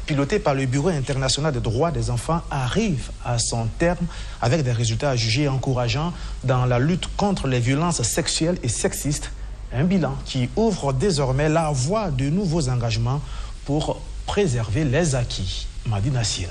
piloté par le Bureau international des droits des enfants arrive à son terme avec des résultats jugés encourageants dans la lutte contre les violences sexuelles et sexistes. Un bilan qui ouvre désormais la voie de nouveaux engagements pour préserver les acquis. Madina Ciel.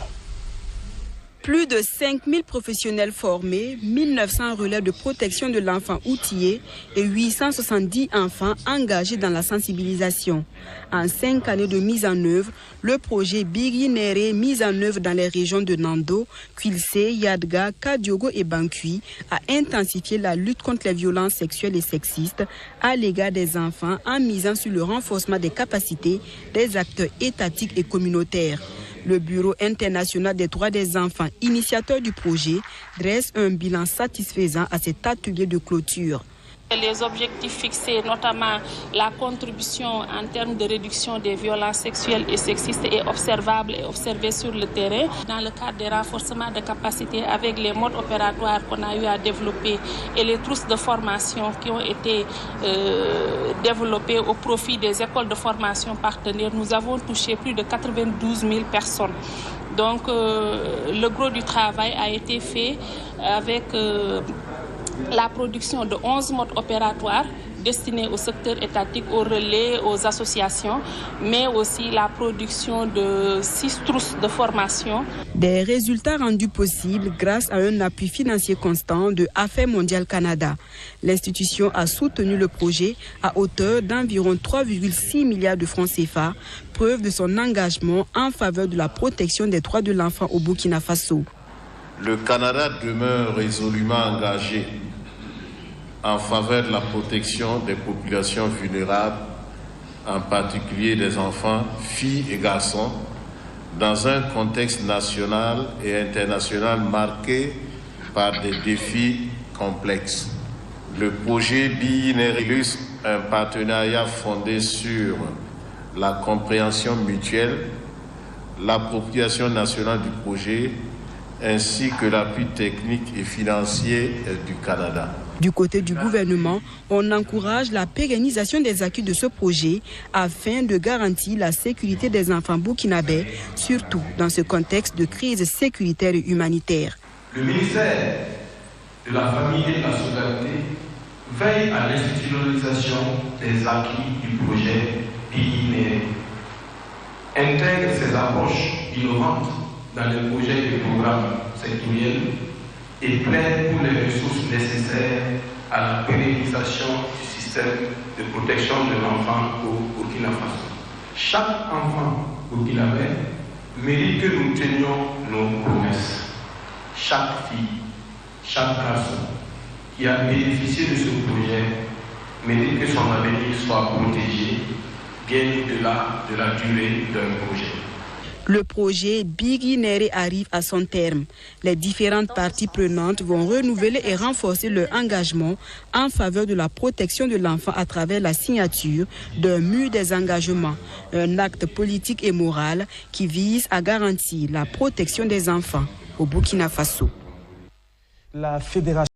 Plus de 5000 professionnels formés, 1900 relais de protection de l'enfant outillés et 870 enfants engagés dans la sensibilisation. En 5 années de mise en œuvre, le projet Biri Nere, mis en œuvre dans les régions de Nando, Quilse, Yadga, Kadiogo et Bankui, a intensifié la lutte contre les violences sexuelles et sexistes à l'égard des enfants en misant sur le renforcement des capacités des acteurs étatiques et communautaires. Le Bureau international des droits des enfants, initiateur du projet, dresse un bilan satisfaisant à cet atelier de clôture. Les objectifs fixés, notamment la contribution en termes de réduction des violences sexuelles et sexistes, est observable et observée sur le terrain. Dans le cadre des renforcements de capacités avec les modes opératoires qu'on a eu à développer et les trousses de formation qui ont été développées au profit des écoles de formation partenaires, nous avons touché plus de 92 000 personnes. Donc le gros du travail a été fait avec la production de 11 modes opératoires destinés au secteur étatique, aux relais, aux associations, mais aussi la production de 6 trousses de formation. Des résultats rendus possibles grâce à un appui financier constant de Affaires mondiales Canada. L'institution a soutenu le projet à hauteur d'environ 3,6 milliards de francs CFA, preuve de son engagement en faveur de la protection des droits de l'enfant au Burkina Faso. Le Canada demeure résolument engagé en faveur de la protection des populations vulnérables, en particulier des enfants, filles et garçons, dans un contexte national et international marqué par des défis complexes. Le projet Biri Nere illustre un partenariat fondé sur la compréhension mutuelle, l'appropriation nationale du projet, ainsi que l'appui technique et financier du Canada. Du côté du gouvernement, on encourage la pérennisation des acquis de ce projet afin de garantir la sécurité des enfants burkinabés, surtout dans ce contexte de crise sécuritaire et humanitaire. Le ministère de la Famille et de la Solidarité veille à l'institutionnalisation des acquis du projet Biri Nere, intègre ses approches innovantes dans les projets et programmes sectoriels et plaide pour les ressources nécessaires à la pérennisation du système de protection de l'enfant au Burkina Faso. Chaque enfant burkinabé mérite que nous tenions nos promesses. Chaque fille, chaque garçon qui a bénéficié de ce projet mérite que son avenir soit protégé bien au-delà de la durée d'un projet. Le projet Biri Nere arrive à son terme. Les différentes parties prenantes vont renouveler et renforcer leur engagement en faveur de la protection de l'enfant à travers la signature d'un mur des engagements, un acte politique et moral qui vise à garantir la protection des enfants au Burkina Faso. La Fédération